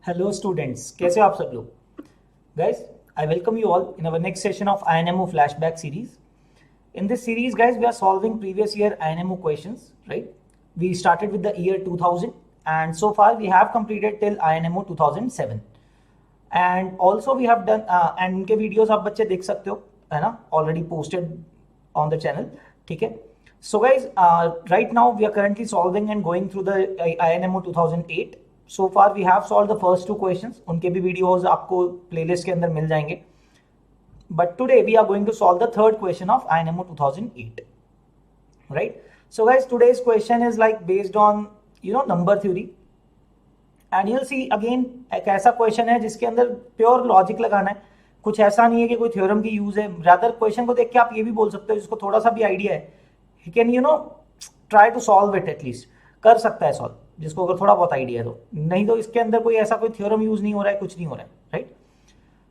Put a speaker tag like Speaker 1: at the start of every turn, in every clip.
Speaker 1: Hello students, कैसे हो आप सब लोग? Guys, I welcome you all in our next session of INMO flashback series. In this series, guys, we are solving previous year INMO questions, right? We started with the year 2000 and so far we have completed till INMO 2007. And also we have done and इनके videos आप बच्चे देख सकते हो, है ना? Already posted on the channel, ठीक है? So guys, right now we are currently solving and going through the INMO 2008. So far we have solved the first two questions. उनके भी videos आपको playlist के अंदर मिल जाएंगे. But today we are going to solve the third question of INMO 2008. Right? So guys, today's question is like based on number theory. And you'll see again एक ऐसा question है जिसके अंदर प्योर लॉजिक लगाना है. कुछ ऐसा नहीं है कि कोई थ्योरम की यूज है. रादर क्वेश्चन को देख के आप ये भी बोल सकते हो जिसको थोड़ा सा भी आइडिया है, he can try to solve it. At least कर सकता है सॉल्व, जिसको अगर थोड़ा बहुत आइडिया है तो. नहीं तो इसके अंदर कोई ऐसा कोई थ्योरम यूज नहीं हो रहा है, कुछ नहीं हो रहा है. Right?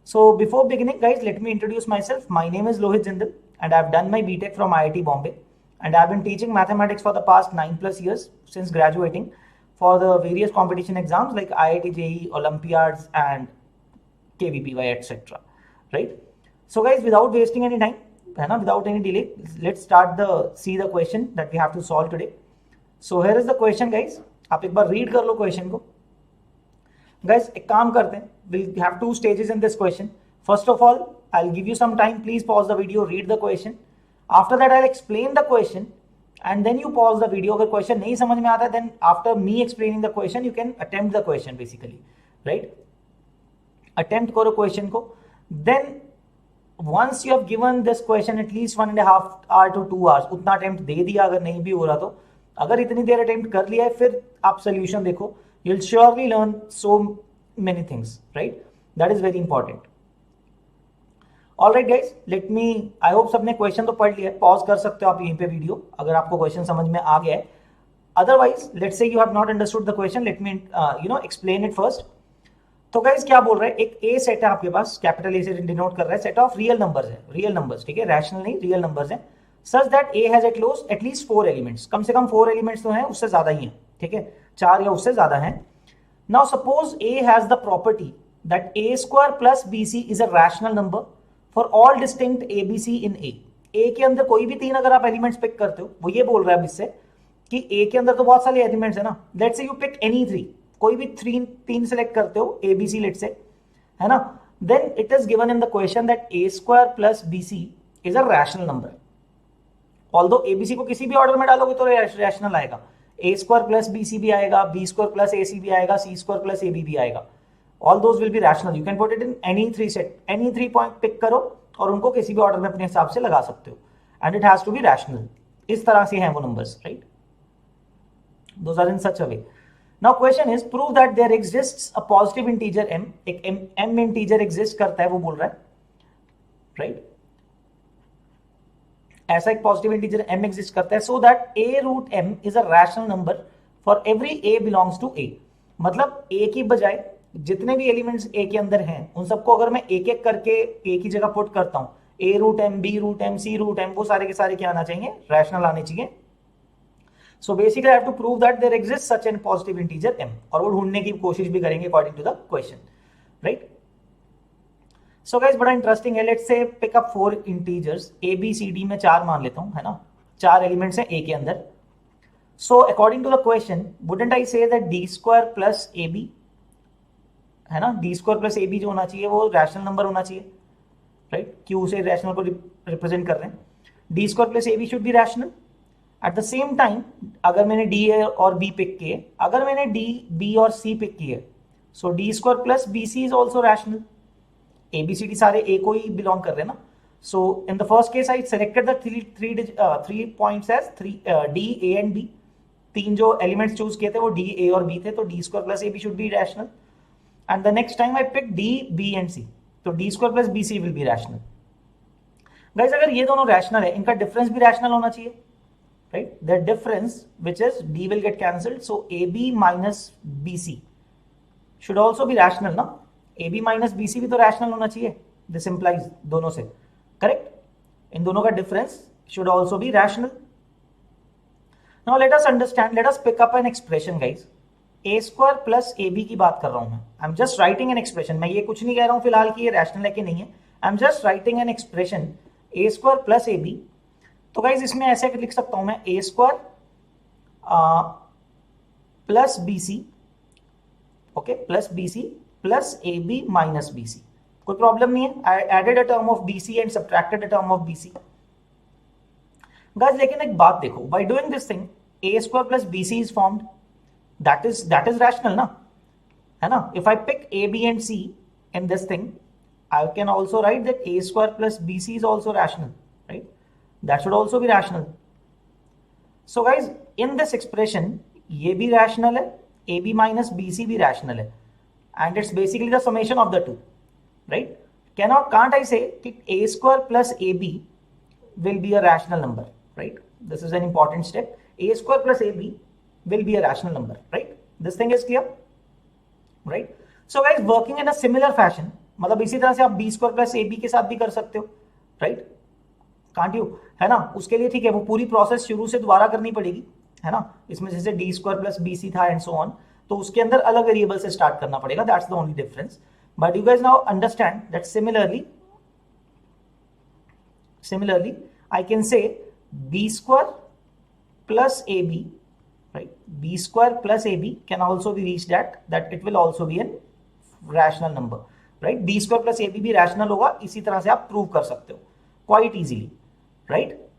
Speaker 1: So before beginning guys, let me introduce myself. My name is Lohit Jindal and I have done my BTech from IIT Bombay and I have been teaching mathematics for the past 9+ years since graduating for the various competition exams like IIT JEE, Olympiads and KVPY, etc. Right? So guys, without wasting any time, है ना, without any delay, let's start see the question that we have to solve today. So here is the question guys. आप एक बार read कर लो question को. Guys, एक काम करते हैं. We'll have two stages in this question. First of all, I'll give you some time. Please pause the video, read the question. After that, I'll explain the question and then you pause the video. अगर question नहीं समझ में आता है, then after me explaining the question, you can attempt the question basically, right? Attempt करो question को. Then once you have given this question at least 1.5 hour to 2 hours, उतना attempt दे दिया. अगर नहीं भी हो रहा तो अगर इतनी देर attempt कर लिया है, फिर आप solution देखो. You'll surely learn so many things, right? That is very important. Alright guys, let me, I hope सबने क्वेश्चन तो पढ़ लिया है. पॉज कर सकते हो आप यहीं पे वीडियो अगर आपको क्वेश्चन समझ में आ गया है. Otherwise let's say you have not understood the question, let me explain it first. तो गाइज क्या बोल रहा है, एक ए सेट है आपके पास, कैपिटल ए से डिनोट कर रहा है, सेट ऑफ रियल नंबर्स है. रियल नंबर्स, ठीक है, रैशनल नहीं, रियल नंबर्स है. Such that A has at least 4 elements. कम से कम 4 एलिमेंट्स तो हैं, उससे ज्यादा ही है, ठीक है, 4 या उससे ज्यादा है. Now suppose A has the property that A square plus B C is a rational number for all distinct A B C in A. A के अंदर कोई भी 3 अगर आप एलिमेंट्स पिक करते हो, वो ये बोल रहा है अब इससे कि ए के अंदर तो बहुत सारे एलिमेंट्स है ना. Let's say you pick any 3, कोई भी 3 सेलेक्ट करते हो, ए बी सी लेट्स से, है ना. Then it is given in the question that A square plus B C is a rational number. Although A B C को किसी भी order में डालोगे तो रैशनल आएगा. A square plus B C भी आएगा, B square plus A C भी आएगा, C square plus A B भी आएगा. All those will be rational. You can put it in any 3 set, any 3 point pick करो और उनको किसी भी ऑर्डर में अपने हिसाब से लगा सकते हो. And it has to be rational. इस तरह से हैं वो numbers, right? Those are in such a way. Now question is, prove that there exists a positive integer m. एक m integer exist करता है, वो बोल रहा है, right? ऐसा एक positive integer m exist करता है, so that a root m is a rational number for every a belongs to a. मतलब a की बजाय जितने भी एलिमेंट्स ए के अंदर हैं उन सबको अगर मैं एक एक करके ए की जगह पुट करता हूं, A root M, B root M, C root M, वो सारे के सारे क्या आना चाहिए, रैशनल आने चाहिए. So basically I have to prove that there exist such an positive integer M, और वो ढूंढने की कोशिश भी करेंगे according to the question, right. So guys बड़ा इंटरेस्टिंग है. Let's say pick up 4 integers, A B C D में 4 मान लेता हूं, है ना. 4 एलिमेंट्स हैं ए के अंदर. So according to the question, wouldn't I say that D square plus A B, है ना, डी स्क्वायर प्लस ए बी जो होना चाहिए वो रैशनल नंबर होना चाहिए, राइट. क्यू से रैशनल को रिप्रेजेंट कर रहे हैं. D square plus A B should be rational. At the same time अगर मैंने डी और बी पिक किए, अगर मैंने डी बी और सी पिक किए, so D square plus B C is also rational. A B C D सारे A को ही बिलोंग कर रहे हैं ना. So in the first case I selected the three points as D A and B. 3 जो elements choose किए थे वो डी ए और बी थे, तो D square plus A B should be rational. And the next time I pick D, B and C, तो D square plus BC will be rational. Guys, अगर ये दोनों rational है, इनका difference भी rational होना चाहिए, right? The difference, which is D will get cancelled, so AB minus BC should also be rational, ना? AB minus BC भी तो rational होना चाहिए. This implies दोनों से, correct? इन दोनों का difference should also be rational. Now let us understand. Let us pick up an expression, guys. A square plus A B की बात कर रहा हूं मैं. I am just writing an expression. मैं ये कुछ नहीं कह रहा हूं फिलहाल कि ये रैशनल है कि नहीं है. I am just writing an expression a square plus A b. तो गाइज इसमें ऐसे लिख सकता हूं मैं a square plus B c, okay, plus B c plus A b minus b c. कोई प्रॉब्लम नहीं है. I added a term of b c and subtracted a term of b c. Guys लेकिन एक बात देखो, by doing this thing a square plus B C is formed. That is rational ना, है ना. If I pick A B and C in this thing, I can also write that a square plus bc is also rational, right? That should also be rational. So guys, in this expression, ये भी rational है, ab minus bc भी rational है, and it's basically the summation of the two, right? Can't I say that a square plus ab will be a rational number, right? This is an important step. A square plus ab will be a rational number, right? This thing is clear, right? So guys, working in a similar fashion, मतलब इसी तरह से आप B square plus ए B के साथ भी कर सकते हो, राइट? कांट यू, है ना. उसके लिए ठीक है, वो पूरी प्रोसेस शुरू से दोबारा करनी पड़ेगी, है ना. इसमें जैसे D square plus B C था एंड सो ऑन, तो उसके अंदर अलग वेरिएबल से स्टार्ट करना पड़ेगा. That's the only difference. But you guys now understand that similarly I can say B square plus A B, right? B square plus A B can also be reach that it will also be an rational number, right? B square plus A B भी rational होगा. इसी तरह से आप prove कर सकते हो quite easily, right?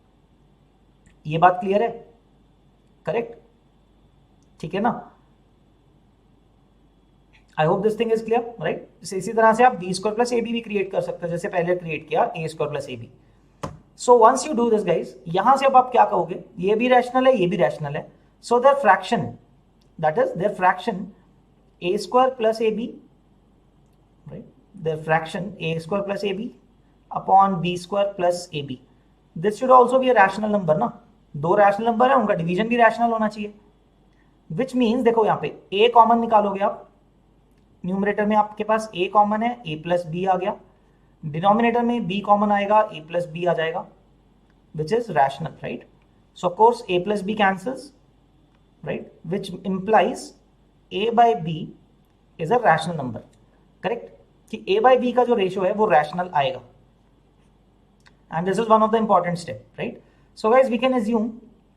Speaker 1: ये बात क्लियर है? करेक्ट, ठीक है ना. I hope this thing is clear, right? इसी तरह से आप B square plus A B भी क्रिएट कर सकते हो, जैसे पहले क्रिएट किया a square plus A b. So once you do this guys, यहां से अब आप क्या कहोगे, ये भी रैशनल है, ये भी रैशनल है. So their fraction, that is their fraction A square plus A B, right? Their fraction a square plus ab upon b square plus ab. This should also be a rational number ना. दो rational number है, उनका division भी rational होना चाहिए. Which means देखो यहाँ पे a कॉमन निकालोगे आप, न्यूमरेटर में आपके पास a कॉमन है, a प्लस b आ गया. डिनोमिनेटर में b कॉमन आएगा, a प्लस b आ जाएगा, which is rational, right? So of course a plus b cancels, right? Which implies a by b is a rational number, correct? कि a by B का जो ratio है वो rational आएगा. And this is one of the important step, right? So guys we can assume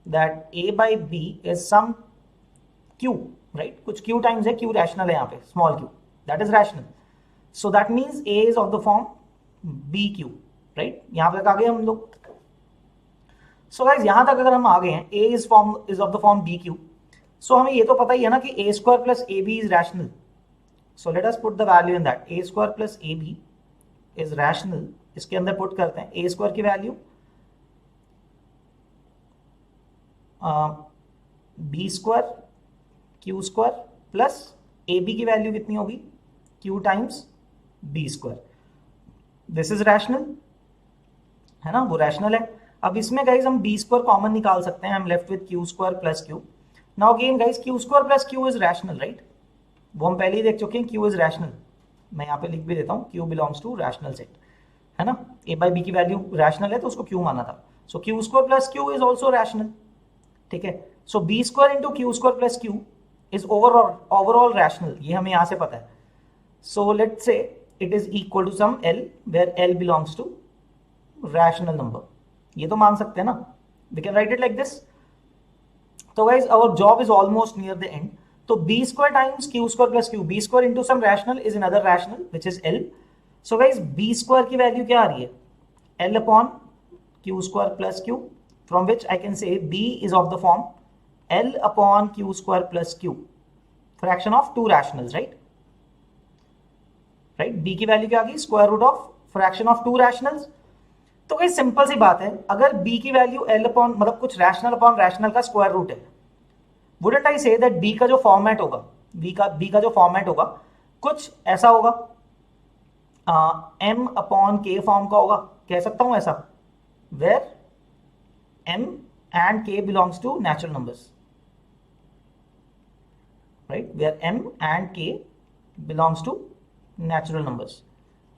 Speaker 1: that a by B is some q, right? कुछ q times है, q rational है यहाँ पे, small q, that is rational. So that means a is of the form bq, right? यहां तक आ गए हम लोग. सो गाइस यहां तक अगर हम आ गए हैं, a is of the form bq, so हमें ये तो पता ही है ना कि a square plus A B is rational. So let us put the value in that. A square plus AB is rational. इसके अंदर पुट करते हैं a square की value, b square q square plus AB की value कितनी होगी, q times b square. This is rational, है ना, वो रैशनल है. अब इसमें गाइज हम b square कॉमन निकाल सकते हैं. I am left with q square plus q. Now again guys q square plus q is rational, right? वो हम पहले ही देख चुके हैं, Q इज रैशनल. मैं यहाँ पे लिख भी देता हूँ, Q belongs to rational set, है ना. A बाई बी की वैल्यू रैशनल है तो उसको Q माना था. So Q square plus Q is also rational, ठीक है. So B square into Q square plus Q is overall rational, ये हमें यहाँ से पता है. So let's say it is equal to some L where L belongs to rational number. ये तो मान सकते हैं ना, we can write it like this. तो guys our job is almost near the end. तो b square times q square plus q, b square into some rational is another rational which is L. So guys b square की वैल्यू क्या आ रही है, L upon q square plus q, from which I can say b is of the form L upon q square plus q, fraction of two rationals, right? Right, b की वैल्यू क्या आ गई, square root of fraction of two rationals. तो guys simple सी बात है, अगर b की वैल्यू L upon मतलब कुछ रैशनल अपॉन रैशनल का स्क्वायर रूट है, wouldn't I say that b का जो फॉर्मेट होगा, b का जो फॉर्मेट होगा कुछ ऐसा होगा, m अपॉन k फॉर्म का होगा, कह सकता हूं ऐसा, where m and k belongs to natural numbers, right? Where m and k belongs to natural numbers,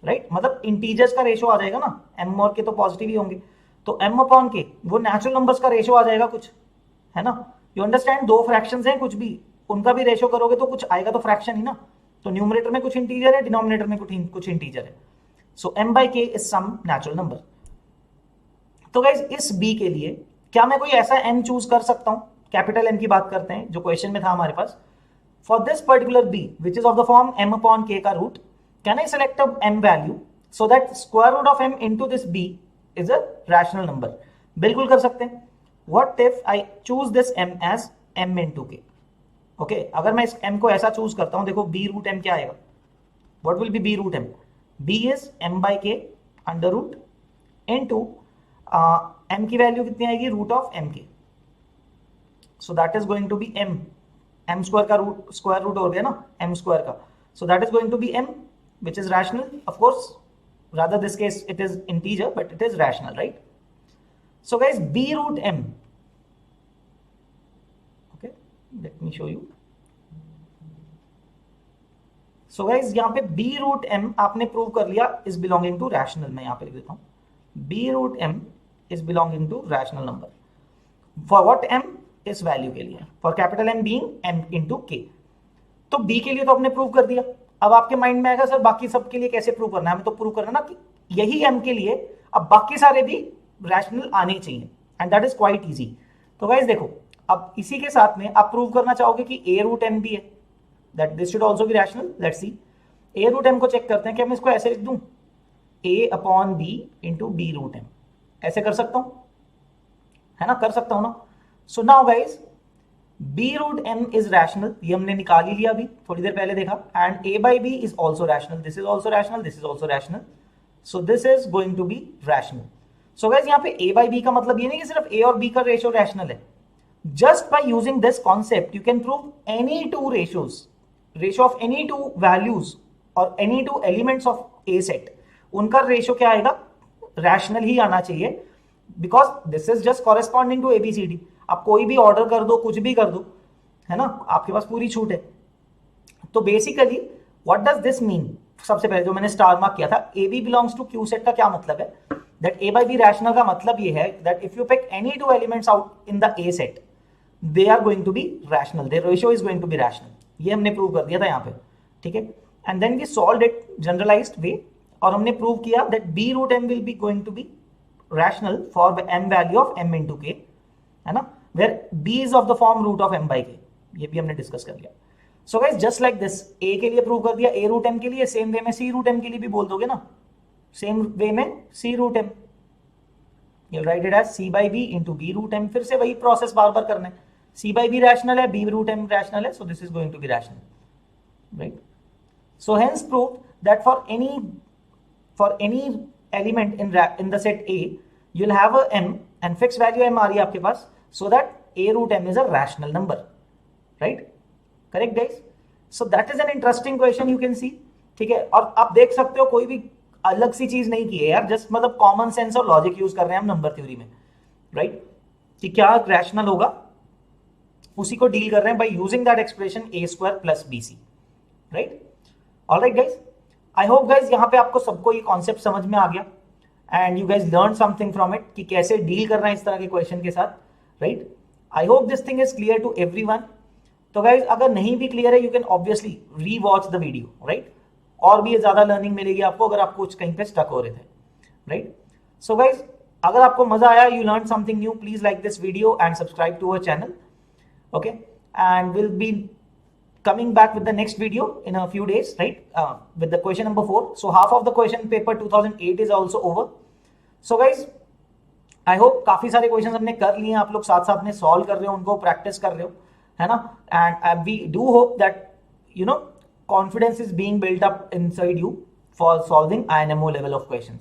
Speaker 1: right? मतलब इंटीजर्स का रेशियो आ जाएगा ना, m और k तो पॉजिटिव ही होंगे, तो m अपॉन k वो नेचुरल नंबर्स का रेशियो आ जाएगा कुछ, है ना. यू अंडरस्टैंड, दो फ्रैक्शंस हैं कुछ भी, उनका भी रेशो करोगे तो कुछ आएगा तो फ्रैक्शन ही ना, तो न्यूमरेटर में कुछ इंटीजर है, डिनोमिनेटर में कुछ इंटीजर है। So m by k is some natural number. तो गाइज इस b के लिए क्या मैं कोई ऐसा m चूज कर सकता हूं, कैपिटल M की बात करते हैं जो क्वेश्चन में था हमारे पास। For this particular b which is of the form m upon k का root, can I select a m value so that square root of m into this b is a rational number? बिल्कुल कर सकते हैं। What if I choose this m as m into k? Okay, अगर मैं इस m को ऐसा choose करता हूं, देखो b रूट m क्या आएगा, what will be b root m? b is m by k under root into m की वैल्यू कितनी आएगी, रूट ऑफ m के, so that is going to be m square का रूट, स्क्वायर रूट हो गया ना m स्क्वायर का, so that is going to be m which is rational, of course, rather this case it is integer but it is rational, right? So guys, b root m, okay, let me show you. So guys, यहाँ पे b root m आपने prove कर लिया is belonging to rational, मैं यहाँ पे लिख देता हूँ b root m is belonging to rational number. For what m? इस वैल्यू के लिए, for capital M being m into k. तो b के लिए तो आपने प्रूव कर दिया। अब आपके माइंड में आएगा सर बाकी सब के लिए कैसे प्रूव करना है? हमें तो प्रूव करना ना कि यही m के लिए, अब बाकी सारे भी रैशनल आने चाहिए, and that is quite easy. तो गाइस देखो, अब इसी के साथ में आप प्रूव करना चाहोगे कि a रूट m भी है, that this should also be rational. Let's see, a root m को चेक करते हैं कि मैं इसको ऐसे लिख दूं a upon b into b root m, ऐसे कर सकता हूं, है ना, कर सकता हूं ना। So now guys, b root m is rational, ये हमने निकाल ही लिया अभी थोड़ी देर पहले देखा, and a by b is also rational, this is also rational, this is also rational, so this is going to be rational. So guys यहाँ पे a by b का मतलब ये नहीं कि सिर्फ a और b का रेशियो रैशनल है। Just by using this concept you can prove any two ratios, ratio of any two values और any two elements of a set, उनका रेशियो क्या आएगा, रैशनल ही आना चाहिए, because this is just corresponding to ABCD। आप कोई भी ऑर्डर कर दो, कुछ भी कर दो, है ना, आपके पास पूरी छूट है। तो basically what does this mean? सबसे पहले जो मैंने स्टार मार्क किया था, AB belongs to Q set का क्या मतलब है, that A by B rational का मतलब ये है that if you pick any two elements out in the A set, they are going to be rational, their ratio is going to be rational. ये हमने प्रूव कर दिया था यहाँ पे, ठीक है। And then we solved it generalized way, और हमने प्रूव किया that b root m will be going to be rational for m value of m into k, है ना, where b is of the form root of m by k, ये भी हमने discuss कर लिया। So guys just like this, a के लिए prove कर दिया a रूट m के लिए, सेम वे में c रूट m के लिए भी बोल दोगे ना, सेम वे में c root m, you'll write it as c by b into b root m, फिर से वही प्रोसेस बार बार करना है। c by b रैशनल है, b रूट m रैशनल है, so this is going to be rational, right? So hence proved that for any element in the set A, you'll have a m and fixed value m आ रही है आपके पास, so that a root m is a rational number, right? Correct guys? So that is an interesting question you can see, ठीक है। और आप देख सकते हो कोई भी अलग सी चीज नहीं की है यार, जस्ट मतलब कॉमन सेंस और लॉजिक यूज कर रहे हैं हम नंबर थ्योरी में, राइट? कि क्या रैशनल होगा उसी को डील कर रहे हैं by using that expression a square plus bc, right? Alright guys, I hope guys यहाँ पे आपको सबको ये कॉन्सेप्ट समझ में आ गया, and you guys learn something from it कि कैसे डील करना है इस तरह के क्वेश्चन के साथ, right? I hope this thing is clear to everyone. तो गाइज अगर नहीं भी क्लियर है, you can obviously rewatch the video, right? और भी ज्यादा लर्निंग मिलेगी आपको अगर आप कुछ कहीं पे स्टक हो रहे थे, राइट? सो गाइज अगर आपको मजा आया, you learn something new, please like this video and subscribe to our channel, okay? And will be coming back with the next video in a few days, right? With the question number 4. So half of the question paper 2008 is also over. So guys, I hope काफी सारे questions हमने कर लिए हैं, आप लोग साथ साथ में सॉल्व कर रहे हो, उनको प्रैक्टिस कर रहे हो, है ना? And we do hope that you know confidence is being built up inside you for solving INMO level of questions,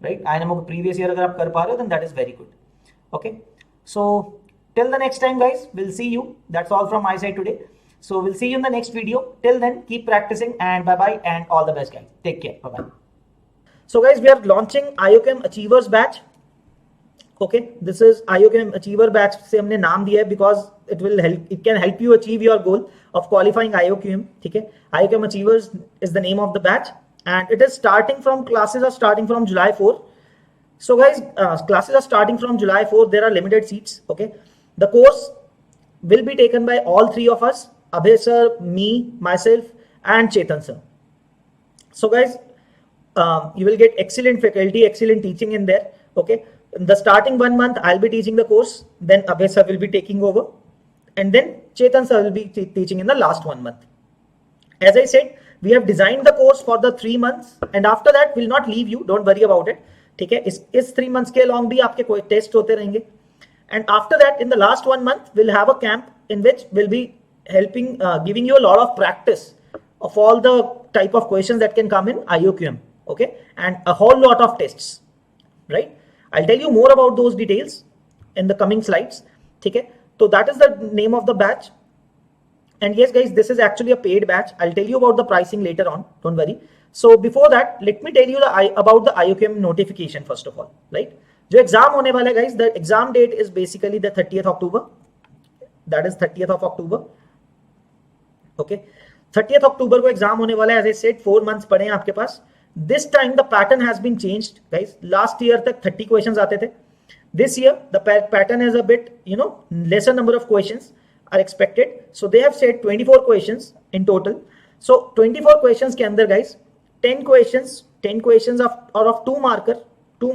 Speaker 1: right? INMO के प्रीवियस ईयर अगर आप कर पा रहे हो then that is very good, okay? So till the next time guys, we'll see you. That's all from my side today. So we'll see you in the next video. Till then, keep practicing and bye bye and all the best guys. Take care. Bye bye. So guys, we are launching IOChem Achievers batch. Okay, this is IOChem Achiever batch से हमने नाम दिया है because it can help you achieve your goal of qualifying IOChem. ठीक है, IOChem Achievers is the name of the batch and it is classes are starting from July 4. So guys, classes are starting from July 4. There are limited seats. Okay, the course will be taken by all three of us. Abhay sir, me, myself, and Chetan sir. So guys, you will get excellent faculty, excellent teaching in there. Okay, in the starting 1 month, I'll be teaching the course. Then Abhay sir will be taking over, and then Chetan sir will be teaching in the last 1 month. As I said, we have designed the course for the 3 months, and after that, we'll not leave you. Don't worry about it. ठीक है, इस 3 months के along भी आपके कोई test होते रहेंगे. And after that, in the last 1 month, we'll have a camp in which we'll be helping, giving you a lot of practice of all the type of questions that can come in IOQM, okay, and a whole lot of tests, right? I'll tell you more about those details in the coming slides, okay? So that is the name of the batch. And yes, guys, this is actually a paid batch. I'll tell you about the pricing later on. Don't worry. So before that, let me tell you about the IOQM notification first of all, right? जो exam होने वाला है guys, the exam date is basically the 30th October. That is 30th of October. Okay, 30th October को exam होने वाला है. As I said 4 months पड़े हैं आपके पास. This time the pattern has been changed guys. Last year तक 30 questions आते थे. This year the pattern is a bit, you know, lesser number of questions are expected. So they have said 24 questions in total. So 24 questions के अंदर guys 10 questions of 2 marker, 2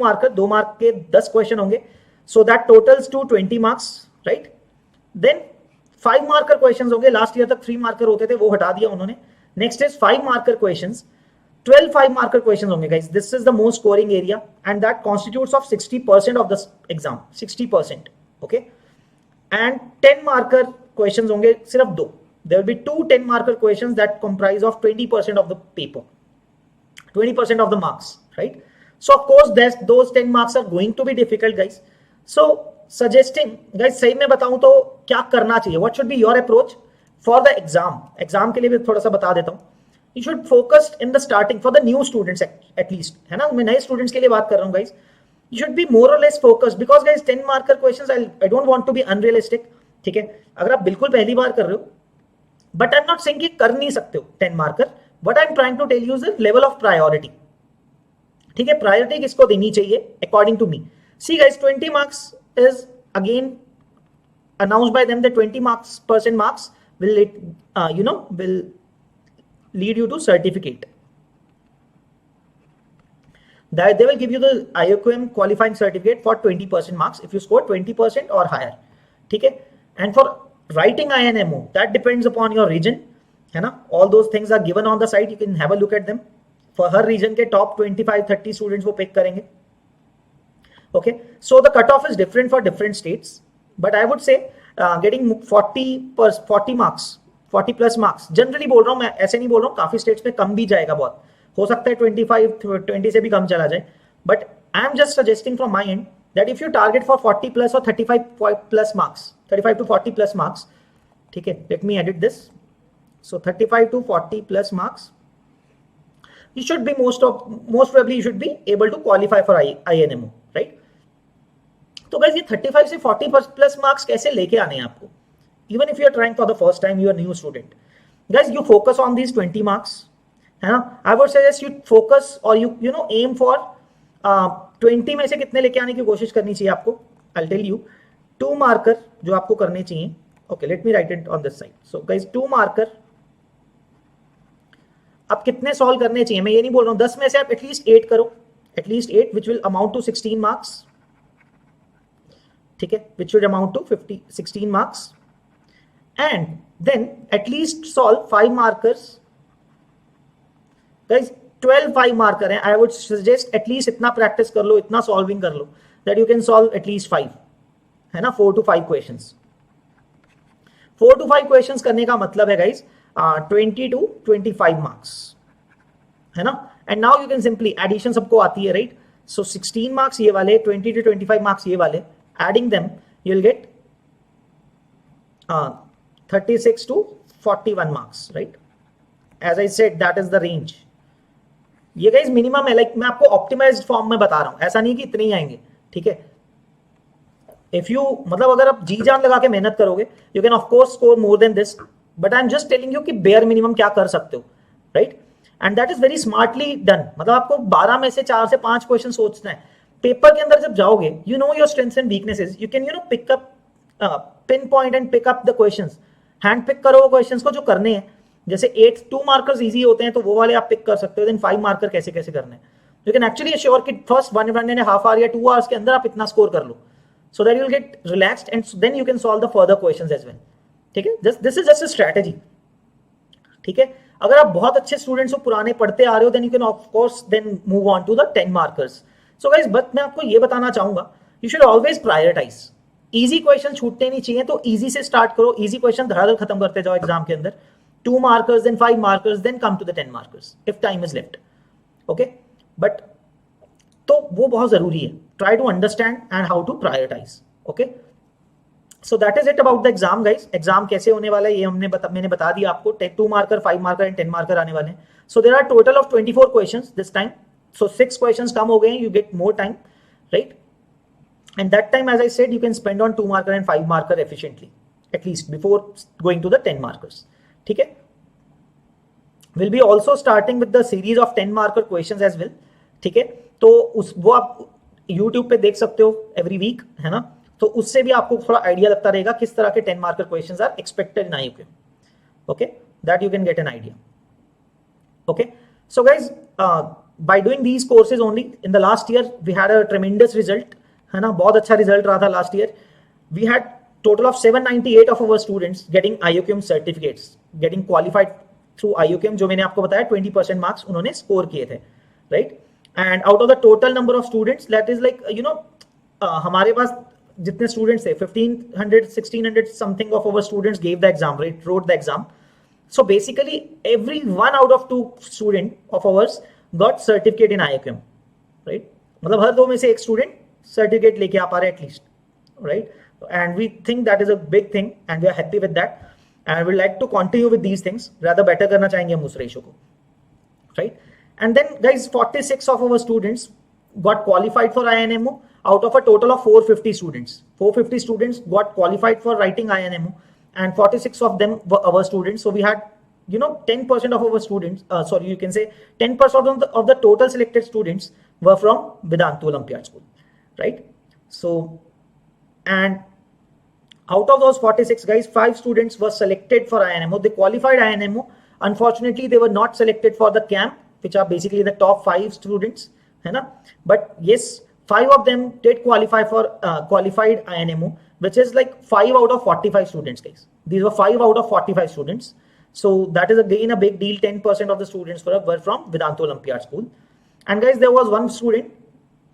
Speaker 1: mark के 10 question होंगे. So that totals to 20 marks, right. Then 5 marker questions होंगे. Last year तक 3 marker होते थे, वो हटा दिया उन्होंने. Next is 5 marker questions. 12 5 marker questions होंगे guys. This is the most scoring area and that constitutes of 60% of the exam. 60%, okay. And 10 marker questions होंगे सिर्फ 2. There will be 2 10 marker questions that comprise of 20% of the paper, 20% of the marks, right? So of course those 10 marks are going to be difficult, guys. So suggesting, guys, सही में बताऊं तो क्या करना चाहिए, what should be your approach for the exam के लिए भी थोड़ा सा बता देता हूं. You should focus in the starting for the new students at least, है ना. मैं नए स्टूडेंट्स के लिए बात कर रहा हूं guys. You should be more or less focused because guys 10 marker questions I don't want to be unrealistic, ठीक है. अगर आप बिल्कुल पहली बार कर रहे हो, but I'm not saying कि कर नहीं सकते हो 10 marker. What I'm trying to tell you is the level of priority. ठीक है, प्रायोरिटी किसको देनी चाहिए according to me. See guys, 20 marks is again announced by them that 20% marks will will lead you to certificate. That they will give you the IOQM qualifying certificate for 20% marks if you score 20% or higher. ठीक है, and for writing INMO, that depends upon your region, है ना. All those things are given on the site. You can have a look at them. For हर region के top 25-30 students वो pick करेंगे. Okay, so the cut off is different for different states, but I would say getting 40 marks, 40+ marks generally बोल रहा हूँ मैं, ऐसे नहीं बोल रहा हूँ. काफी स्टेट्स में कम भी जाएगा, बहुत हो सकता है 20 से भी कम चला जाए. But I am just suggesting from my and that if you target for 40+ और 35+ मार्क्स, 35 to 40+ मार्क्स, ठीक है. Let me edit this. So 35 to 40+ marks, you should be most probably you should be able to qualify for INMO, right? तो guys, ये 35 से 40+ marks कैसे लेके आने हैं आपको? Even if you are trying for the first time, you are new student. Guys, you focus on these 20 marks, है ना. I would suggest you focus or you know aim for 20 में से कितने लेके आने की कोशिश करनी चाहिए आपको. I'll tell you 2 marker जो आपको करने चाहिए. Okay, let me write it on this side. So guys, 2 marker आप कितने सॉल्व करने चाहिए, मैं ये नहीं बोल रहा हूं 10 में से आप एटलीस्ट 8 करो, at least 8 which will amount to 16 marks, ठीक है, which will amount to 16 marks. And then at least solve 5 markers. Guys 12 5 marker हैं. आई वुड सजेस्ट एटलीस्ट इतना प्रैक्टिस कर लो, इतना सॉल्विंग कर लो that you can solve at least 5, है ना. 4 to 5 क्वेश्चंस. 4 to 5 क्वेश्चंस करने का मतलब है गाइस 20 to 25 मार्क्स, है ना. And now you can simply addition सबको आती है, राइट. सो 16 मार्क्स ये वाले, 20 to 25 मार्क्स ये वाले, adding them you will get 36 to 41 marks, right. As I said that is the range. ये गाइस मिनिमम है, लाइक मैं आपको ऑप्टिमाइज्ड फॉर्म में बता रहा हूं, ऐसा नहीं कि इतने ही आएंगे, ठीक है. इफ यू मतलब अगर आप जी जान लगा के मेहनत करोगे, you can of course score more than this, but I am just telling you कि बेयर मिनिमम क्या कर सकते हो, right. And that is very smartly done. मतलब आपको 12 में से 4 से 5 क्वेश्चन सोचना है. पेपर के अंदर जब जाओगे, you know your strengths and weaknesses, you can pick up pinpoint and pick up the questions, hand pick करो वो क्वेश्चंस को जो करने हैं। जैसे 8 2 मार्कर्स इजी होते हैं तो वो वाले आप पिक कर सकते हो, देन 5 मार्कर कैसे कैसे करने हैं। यू कैन एक्चुअली एश्योर कि फर्स्ट 1.5 आवर या 2 आवर्स के अंदर आप इतना स्कोर कर लो, so that you will get relaxed and then you can solve the further questions as well. ठीक है, this is just a strategy. ठीक है, अगर आप बहुत अच्छे स्टूडेंट्स हो, पुराने पढ़ते आ रहे हो, then you can of course then move on to the 10 markers. So guys, but मैं आपको ये बताना चाहूंगा, you should always prioritise. Easy question छूटने नहीं चाहिए, तो इजी से स्टार्ट करो, इजी क्वेश्चन धड़ाधड़ खत्म करते जाओ एग्जाम के अंदर। 2 markers, then 5 markers, then come to the 10 markers if time is left. Okay, but तो वो बहुत जरूरी है। Try to understand and how to prioritise. Okay, so that is it about the exam guys. Exam कैसे होने वाला है ये मैंने बता दिया आपको। 2 मार्कर, 5 मार्कर एंड 10 मार्कर आने वाले हैं। So there are total of 24 questions this time. So 6 questions कम हो गए हैं, you get more time, right? And that time, as I said, you can spend on 2 marker and 5 marker efficiently, at least before going to the 10 markers. ठीक है? We'll be also starting with the series of 10 marker questions as well. ठीक है? तो वो आप YouTube पे देख सकते हो every week, है ना? तो उससे भी आपको थोड़ा आइडिया लगता रहेगा किस तरह के 10 marker questions are expected in IUCAM. Okay? That you can get an idea. Okay? So guys, by doing these courses only, in the last year, we had a tremendous result. है ना, बहुत अच्छा result रहा था last year. We had total of 798 of our students getting IUCAM certificates, getting qualified through IUCAM, जो मैंने आपको बताया 20% मार्क्स उन्होंने स्कोर किए थे, right? And out of the total number of students, that is like you know, हमारे पास जितने स्टूडेंट्स थे 1500 something of our students gave the exam, right, wrote the exam. So basically every 1 out of 2 student of ours got certificate in IUCAM, right? मतलब हर 2 में से एक student certificate लेके आ पा रहे at least, right? And we think that is a big thing and we are happy with that and we like to continue with these things, ज्यादा बेटर करना चाहेंगे हम उस रेशो को, right? And then guys, 46 of our students got qualified for INMO out of a total of 450 students. 450 students got qualified for writing INMO and 46 of them were our students. So we had, you know, 10% of our students, sorry, you can say 10% of the total selected students were from Vedantu Olympiad School. Right? So, and out of those 46 guys, 5 students were selected for INMO. They qualified INMO. Unfortunately, they were not selected for the camp, which are basically the top 5 students. है ना? But yes, 5 of them did qualify for qualified INMO, which is like 5 out of 45 students, guys. These were 5 out of 45 students. So that is again a big deal. 10% of the students were from Vedantu Olympiad School. And guys, there was one student,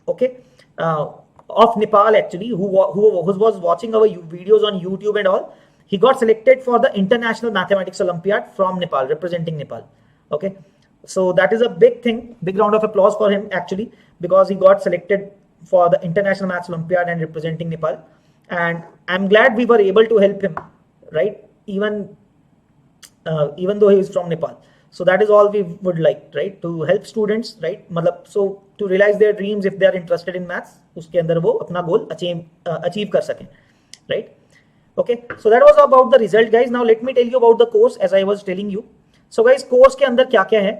Speaker 1: okay, of Nepal actually, who was watching our videos on YouTube and all. He got selected for the International Mathematics Olympiad from Nepal, representing Nepal. Okay, so that is a big thing. Big round of applause for him actually, because he got selected for the International Maths Olympiad and representing Nepal. And I'm glad we were able to help him, right? Even though he is from Nepal. So that is all we would like, right? To help students, right? मतलब, so to realize their dreams if they are interested in maths, उसके अंदर वो अपना goal achieve कर सकें, right? Okay, so that was about the result, guys. Now let me tell you about the course, as I was telling you. So guys, course के अंदर क्या क्या है?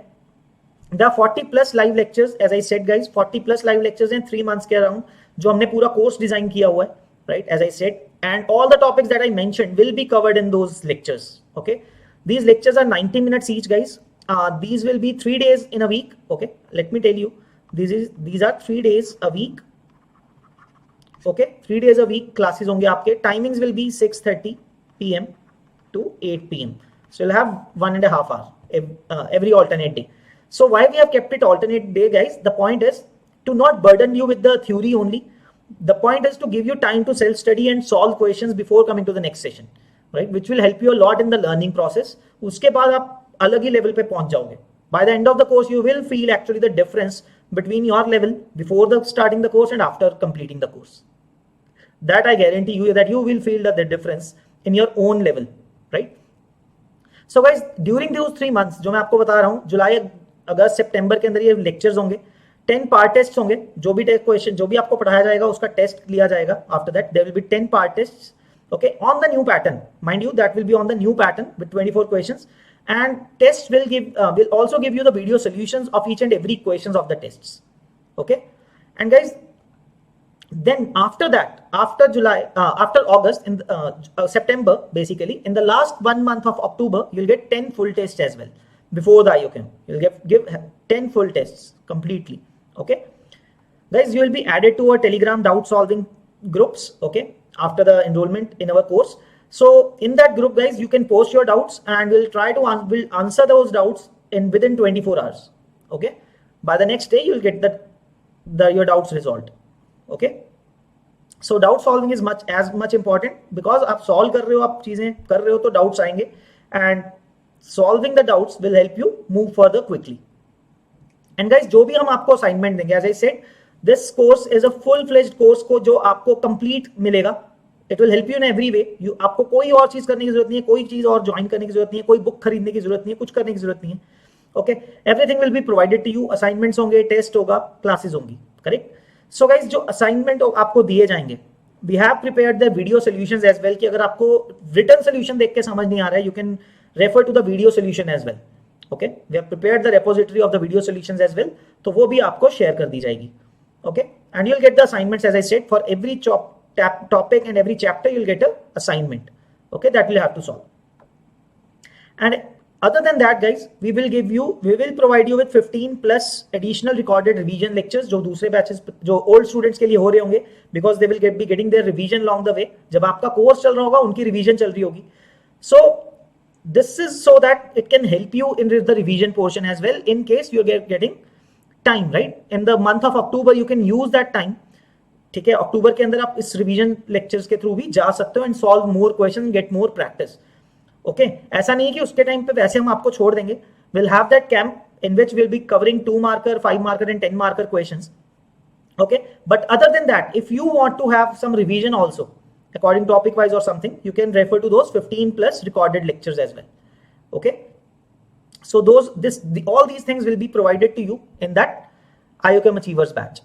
Speaker 1: There are 40 plus live lectures, as I said, guys. 40 plus live lectures in 3 months के around, जो हमने पूरा course design किया हुआ है, right? As I said, and all the topics that I mentioned will be covered in those lectures. Okay, these lectures are 90 minutes each, guys. These will be 3 days in a week. Okay, let me tell you, these are 3 days a week. Okay, 3 days a week classes होंगे आपके. Timings will be 6:30 PM to 8 PM. So you'll have 1.5 hours every alternate day. So why we have kept it alternate day, guys? The point is to not burden you with the theory only. The point is to give you time to self-study and solve questions before coming to the next session, right? Which will help you a lot in the learning process. उसके बाद आप अलग ही level पे पहुंच जाओगे. By the end of the course, you will feel actually the difference between your level before starting the course and after completing the course. That I guarantee you that you will feel the difference in your own level, right? So guys, during those 3 months, जो मैं आपको बता रहा हूँ, जुलाई, अगस्त, सितंबर के अंदर ये lectures होंगे, 10 पार्ट टेस्ट होंगे, जो भी टेस्ट क्वेश्चन जो भी आपको पढ़ाया जाएगा उसका टेस्ट लिया जाएगा. After that there will be 10 part tests, okay, on the new pattern, mind you, that will be on the new pattern with 24 questions, and tests will also give you the video solutions of each and every questions of the tests. Okay, and guys, Then after that, after July, after August, in September, basically, in the last 1 month of October, you'll get 10 full tests as well. Before the IOChem, you'll give 10 full tests completely. Okay, guys, you will be added to our Telegram doubt solving groups. Okay, after the enrollment in our course. So in that group, guys, you can post your doubts, and we'll try to we'll answer those doubts within 24 hours. Okay, by the next day, you'll get your doubts resolved. Okay, so doubt solving is as much important, because आप solve कर रहे हो, आप चीजें कर रहे हो, तो doubts आएंगे, and solving the doubts will help you move further quickly. And guys, जो भी हम आपको assignment देंगे, as I said, this course is a full-fledged course को जो आपको complete मिलेगा. It will help you in every way. आपको कोई और चीज करने की जरूरत नहीं है, कोई चीज और ज्वाइन करने की जरूरत नहीं है, कोई बुक खरीदने की जरूरत नहीं है, कुछ करने की जरूरत नहीं है. Okay, everything will be provided to you. Assignments होंगे, टेस्ट होगा, क्लासेस होंगी. करेक्ट. सो गाइज, जो असाइनमेंट आपको दिए जाएंगे, we have prepared the video solutions as well, कि अगर आपको रिटन सोल्यूशन देख के समझ नहीं आ रहा है, you can refer to the video solution as well. Okay, we have prepared the repository of the video solutions as well, तो वो भी आपको शेयर कर दी जाएगी. Okay, and you will get the assignments as I said for every topic and every chapter. You'll get a assignment, okay, that we'll have to solve. And other than that, guys, we will provide you with 15 plus additional recorded revision lectures जो दूसरे batches, जो old students के लिए हो रहे होंगे, because they will be getting their revision along the way. जब आपका कोर्स चल रहा होगा, उनकी रिवीजन चल रही होगी. So this is so that it can help you in the revision portion as well, in case you are getting time, right? In the month of October, you can use that time. ठीक है, अक्टूबर के अंदर आप इस revision lectures के through भी जा सकते हो and solve more question, get more practice. Okay, ऐसा नहीं है कि उसके टाइम पे वैसे हम आपको छोड़ देंगे. Will have that camp in which will be covering 2 marker, 5 marker and 10 marker questions. Okay, but other than that, if you want to have some revision also according topic wise और something, you can refer to those 15 plus recorded lectures as well. Okay, so all these things will be provided to you in that IOChem Achievers batch.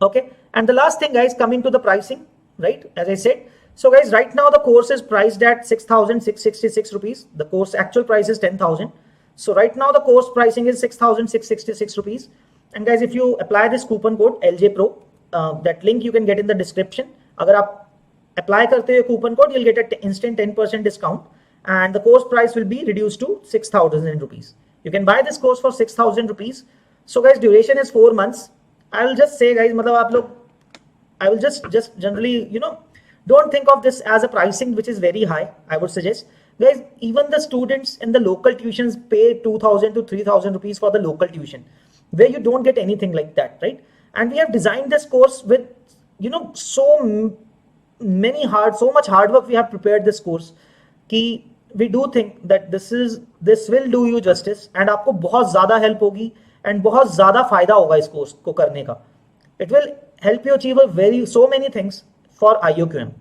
Speaker 1: Okay, and the last thing, guys, coming to the pricing, right? As I said, so guys, right now the course is priced at 6,666 rupees. The course actual price is 10,000. So right now the course pricing is 6,666 rupees. And guys, if you apply this coupon code LJ Pro, that link you can get in the description. अगर आप apply करते हो coupon code, you'll get an instant 10% discount, and the course price will be reduced to 6,000 rupees. You can buy this course for 6,000 rupees. So guys, duration is 4 months. I will just say, guys, मतलब आप लोग, I will just generally, don't think of this as a pricing which is very high. I would suggest, guys, even the students in the local tuitions pay 2,000 to 3,000 rupees for the local tuition, where you don't get anything like that, right? And we have designed this course with, so much hard work. We have prepared this course, कि we do think that this will do you justice, and आपको बहुत ज़्यादा help होगी, and बहुत ज़्यादा फायदा होगा इस कोर्स को करने का. It will help you achieve so many things for IOQM,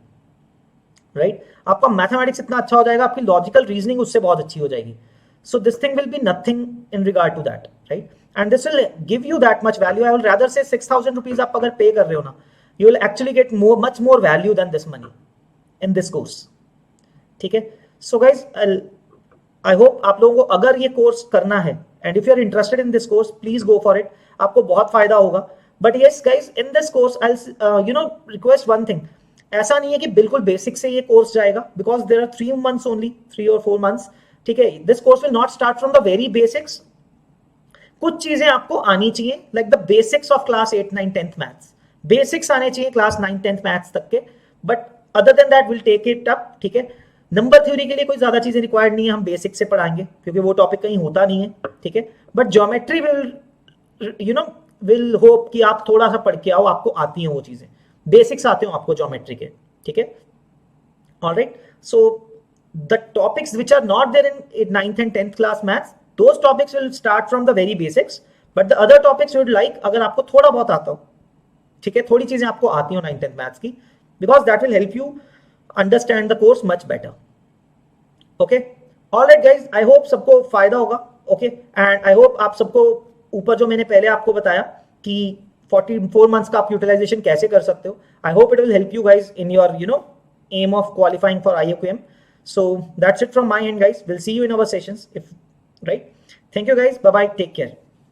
Speaker 1: right? आपका मैथमेटिक्स इतना अच्छा हो जाएगा, आपकी लॉजिकल रीजनिंग उससे बहुत अच्छी हो जाएगी. So this thing will be nothing in regard to that, right? And this will give you that much value. I will rather say 6,000 rupees आप अगर पे कर रहे हो ना, you will actually get much more value than this money in this course. ठीक है? So guys, I hope आप लोगों को अगर ये कोर्स करना है, and if you are interested in this course, please go for it. आपको बहुत फायदा होगा. But yes, guys, in this course, I'll request one thing. ऐसा नहीं है कि बिल्कुल बेसिक से ये कोर्स जाएगा, because there are 3 months only, 3 or 4 months. ठीक है, this course will not start from the very basics. कुछ चीजें आपको आनी चाहिए, like the basics of class 8, 9, 10th maths. Basics आने चाहिए class 9, 10th maths तक के. But other than that, we'll take it up. ठीक है, नंबर थ्योरी के लिए कोई ज्यादा चीजें रिक्वायर्ड नहीं है, हम बेसिक से पढ़ाएंगे क्योंकि वो टॉपिक कहीं होता नहीं है. ठीक है, बट ज्योमेट्री विल होप कि आप थोड़ा सा पढ़ के आओ, आपको आती हैं वो चीजें, बेसिक्स आते हो आपको ज्योमेट्री के. ठीक है, alright. So the topics which are not there in 9th and 10th class maths, those topics will start from the very basics, but the other topics you would like, अगर आपको थोड़ा बहुत आता हो, ठीक है, थोड़ी चीजें आपको आती हो 9th 10th maths की, because that will help you understand the course much better. Okay, all right guys, I hope सबको फायदा होगा. Okay, and I hope आप सबको ऊपर जो मैंने पहले आपको बताया कि 44 months का आप यूटिलाइजेशन कैसे कर सकते हो, I hope it will help you guys in your aim of qualifying for IOQM. So that's it from my end, guys. We'll see you in our sessions, right? Thank you guys, bye bye, take care.